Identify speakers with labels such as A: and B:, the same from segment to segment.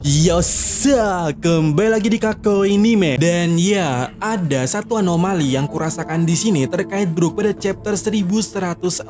A: Yosa, kembali lagi di Kako Anime. Dan ya, ada satu anomali yang kurasakan di sini terkait Brook pada chapter 1147.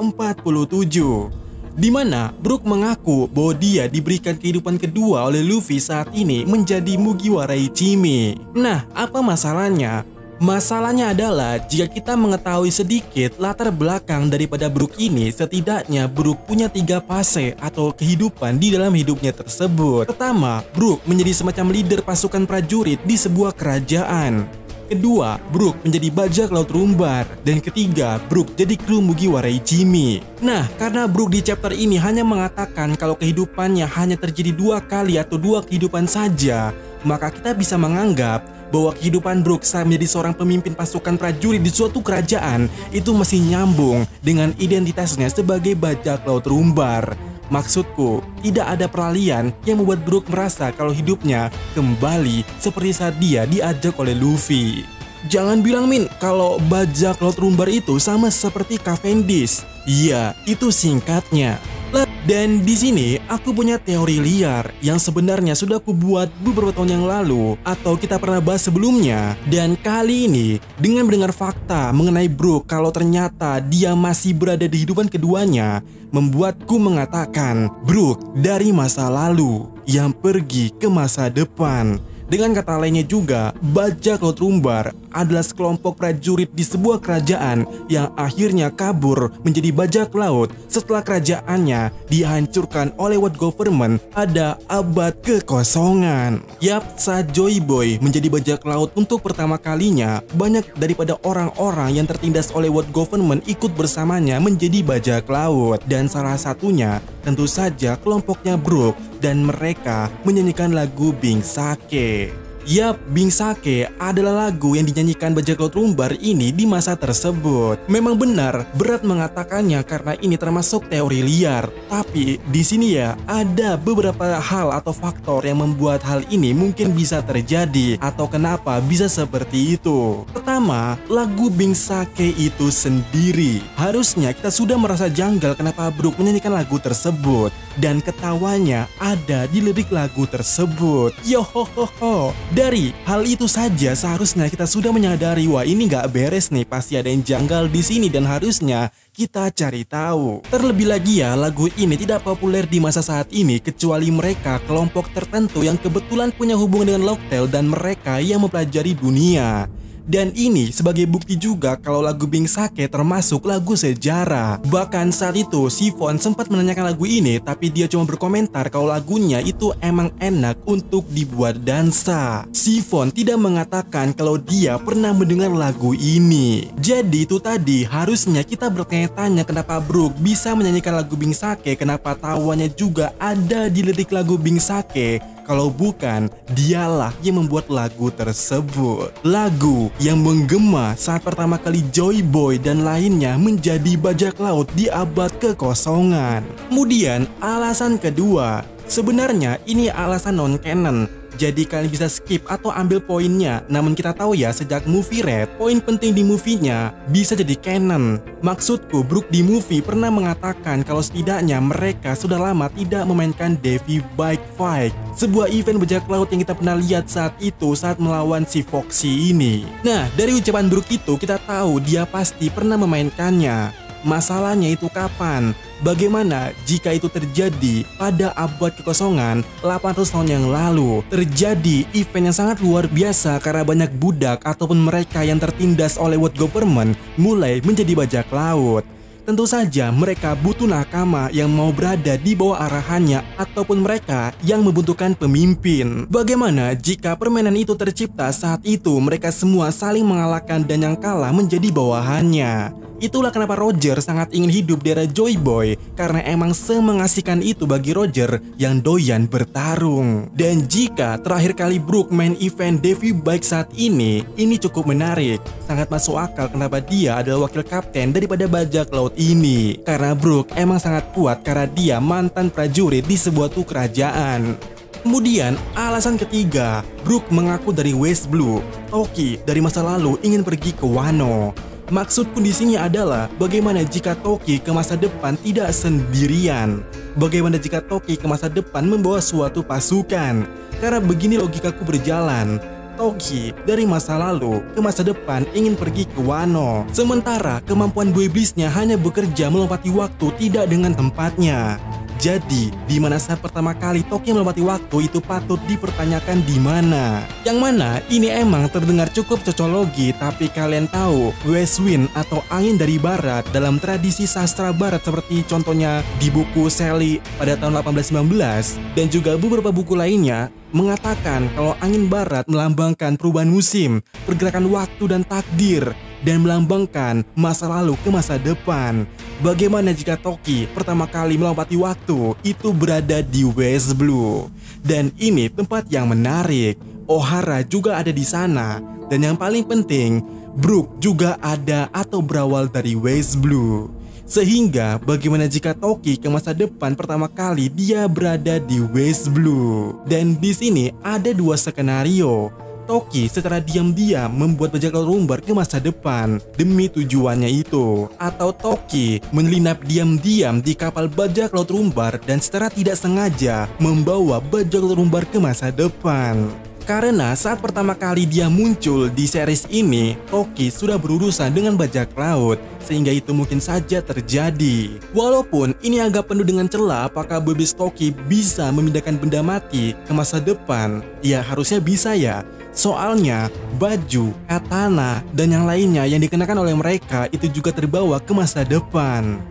A: Di mana Brook mengaku bahwa dia diberikan kehidupan kedua oleh Luffy saat ini menjadi Mugiwara Ichimi. Nah, apa masalahnya? Masalahnya adalah jika kita mengetahui sedikit latar belakang daripada Brook ini, setidaknya Brook punya 3 fase atau kehidupan di dalam hidupnya tersebut. Pertama, Brook menjadi semacam leader pasukan prajurit di sebuah kerajaan. Kedua, Brook menjadi bajak laut rumbar. Dan ketiga, Brook jadi kru Mugiwara Ichimi. Nah, karena Brook di chapter ini hanya mengatakan kalau kehidupannya hanya terjadi 2 kali atau 2 kehidupan saja, maka kita bisa menganggap bahwa kehidupan Brook saat menjadi seorang pemimpin pasukan prajurit di suatu kerajaan itu masih nyambung dengan identitasnya sebagai bajak laut rumbar. Maksudku, tidak ada peralihan yang membuat Brook merasa kalau hidupnya kembali seperti saat dia diajak oleh Luffy. Jangan bilang Min, kalau bajak laut rumbar itu sama seperti Cavendish. Iya, itu singkatnya. Dan di sini aku punya teori liar yang sebenarnya sudah aku buat beberapa tahun yang lalu atau kita pernah bahas sebelumnya. Dan kali ini dengan mendengar fakta mengenai Brook kalau ternyata dia masih berada di kehidupan keduanya, membuatku mengatakan Brook dari masa lalu yang pergi ke masa depan. Dengan kata lainnya juga, bajak laut rumbar adalah sekelompok prajurit di sebuah kerajaan yang akhirnya kabur menjadi bajak laut setelah kerajaannya dihancurkan oleh White Government pada abad kekosongan. Yap, saat Joy Boy menjadi bajak laut untuk pertama kalinya, banyak daripada orang-orang yang tertindas oleh White Government ikut bersamanya menjadi bajak laut. Dan salah satunya tentu saja kelompoknya Brook, dan mereka menyanyikan lagu Bing Sake. Yap, Bing Sake adalah lagu yang dinyanyikan bajak laut rumbar ini di masa tersebut. Memang benar, berat mengatakannya karena ini termasuk teori liar. Tapi di sini ya, ada beberapa hal atau faktor yang membuat hal ini mungkin bisa terjadi atau kenapa bisa seperti itu. Pertama, lagu Bing Sake itu sendiri. Harusnya kita sudah merasa janggal kenapa Brook menyanyikan lagu tersebut. Dan ketawanya ada di lirik lagu tersebut. Yohohoho. Dari hal itu saja seharusnya kita sudah menyadari wah ini gak beres nih, pasti ada yang janggal di sini dan harusnya kita cari tahu. Terlebih lagi ya, lagu ini tidak populer di masa saat ini kecuali mereka kelompok tertentu yang kebetulan punya hubungan dengan Locktail dan mereka yang mempelajari dunia. Dan ini sebagai bukti juga kalau lagu Bing Sake termasuk lagu sejarah. Bahkan saat itu Sifon sempat menanyakan lagu ini, tapi dia cuma berkomentar kalau lagunya itu emang enak untuk dibuat dansa. Sifon tidak mengatakan kalau dia pernah mendengar lagu ini. Jadi itu tadi harusnya kita bertanya-tanya kenapa Brook bisa menyanyikan lagu Bing Sake, kenapa tawanya juga ada di lirik lagu Bing Sake. Kalau bukan, dialah yang membuat lagu tersebut. Lagu yang menggema saat pertama kali Joy Boy dan lainnya menjadi bajak laut di abad kekosongan. Kemudian alasan kedua, sebenarnya ini alasan non-canon. Jadi kalian bisa skip atau ambil poinnya. Namun kita tahu ya, sejak movie Red, poin penting di movie-nya bisa jadi canon. Maksudku, Brook di movie pernah mengatakan kalau setidaknya mereka sudah lama tidak memainkan Devi Bike Fight, sebuah event bajak laut yang kita pernah lihat saat itu saat melawan si Foxy ini. Nah, dari ucapan Brook itu kita tahu dia pasti pernah memainkannya. Masalahnya itu kapan? Bagaimana jika itu terjadi pada abad kekosongan 800 tahun yang lalu? Terjadi event yang sangat luar biasa karena banyak budak ataupun mereka yang tertindas oleh White Government mulai menjadi bajak laut. Tentu saja mereka butuh nakama yang mau berada di bawah arahannya ataupun mereka yang membutuhkan pemimpin. Bagaimana jika permainan itu tercipta saat itu mereka semua saling mengalahkan dan yang kalah menjadi bawahannya? Itulah kenapa Roger sangat ingin hidup di era Joy Boy, karena emang semengasihkan itu bagi Roger yang doyan bertarung. Dan jika terakhir kali Brook main event Devi Bike saat ini cukup menarik. Sangat masuk akal kenapa dia adalah wakil kapten daripada bajak laut ini. Karena Brook emang sangat kuat karena dia mantan prajurit di sebuah kerajaan. Kemudian alasan ketiga, Brook mengaku dari West Blue. Toki dari masa lalu ingin pergi ke Wano. Maksudku di sini adalah bagaimana jika Toki ke masa depan tidak sendirian? Bagaimana jika Toki ke masa depan membawa suatu pasukan? Karena begini logikaku berjalan. Toki dari masa lalu ke masa depan ingin pergi ke Wano. Sementara kemampuan buah iblisnya hanya bekerja melompati waktu tidak dengan tempatnya. Jadi, di mana saat pertama kali Toki melompati waktu itu patut dipertanyakan di mana. Yang mana ini emang terdengar cukup cocologi, tapi kalian tahu West Wind atau angin dari barat dalam tradisi sastra barat seperti contohnya di buku Shelley pada tahun 1819 dan juga beberapa buku lainnya mengatakan kalau angin barat melambangkan perubahan musim, pergerakan waktu dan takdir, dan melambangkan masa lalu ke masa depan. Bagaimana jika Toki pertama kali melompati waktu itu berada di West Blue? Dan ini tempat yang menarik. Ohara juga ada di sana. Dan yang paling penting, Brook juga ada atau berawal dari West Blue. Sehingga bagaimana jika Toki ke masa depan pertama kali dia berada di West Blue? Dan di sini ada dua skenario. Toki secara diam-diam membuat bajak laut rumbar ke masa depan demi tujuannya itu. Atau Toki menyelinap diam-diam di kapal bajak laut rumbar dan secara tidak sengaja membawa bajak laut rumbar ke masa depan. Karena saat pertama kali dia muncul di series ini, Toki sudah berurusan dengan bajak laut, sehingga itu mungkin saja terjadi. Walaupun ini agak penuh dengan celah apakah Bebis Toki bisa memindahkan benda mati ke masa depan. Ya harusnya bisa ya. Soalnya baju, katana, dan yang lainnya yang dikenakan oleh mereka itu juga terbawa ke masa depan.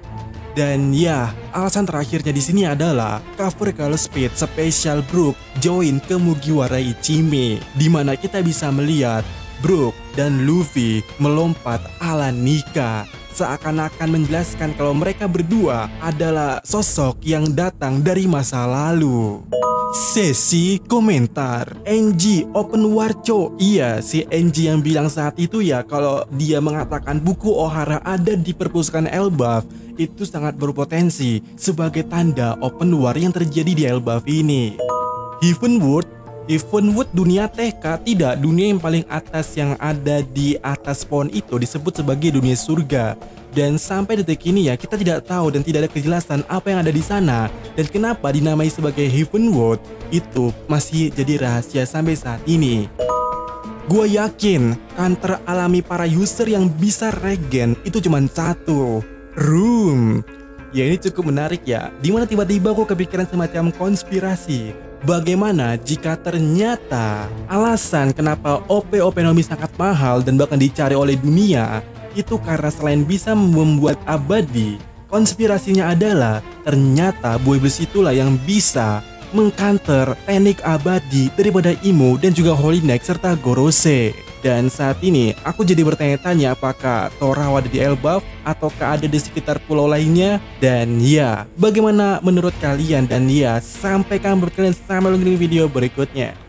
A: Dan ya, alasan terakhirnya di sini adalah cover Color Speed Special Brook join ke Mugiwara Ichime, di mana kita bisa melihat Brook dan Luffy melompat ala Nika, seakan-akan menjelaskan kalau mereka berdua adalah sosok yang datang dari masa lalu. Sesi komentar. NG Open Warco. Iya, si NG yang bilang saat itu ya kalau dia mengatakan buku Ohara ada di perpustakaan Elbaf itu sangat berpotensi sebagai tanda open war yang terjadi di Elbaf ini. Heavenwood dunia TK, tidak, dunia yang paling atas yang ada di atas pohon itu disebut sebagai dunia surga. Dan sampai detik ini ya kita tidak tahu dan tidak ada kejelasan apa yang ada di sana dan kenapa dinamai sebagai Heavenwood itu masih jadi rahasia sampai saat ini. Gua yakin counter alami para user yang bisa regen itu cuma satu, room. Ya ini cukup menarik ya, dimana tiba-tiba aku kepikiran semacam konspirasi. Bagaimana jika ternyata alasan kenapa OP Nomi sangat mahal dan bahkan dicari oleh dunia itu karena selain bisa membuat abadi, konspirasinya adalah ternyata buah iblis itulah yang bisa mengcounter teknik abadi daripada Imo dan juga Holy Knight serta Gorose. Dan saat ini aku jadi bertanya-tanya apakah Torao ada di Elbaf ataukah ada di sekitar pulau lainnya. Dan ya, bagaimana menurut kalian? Dan ya, sampai kamu berkalian sama lagi di video berikutnya.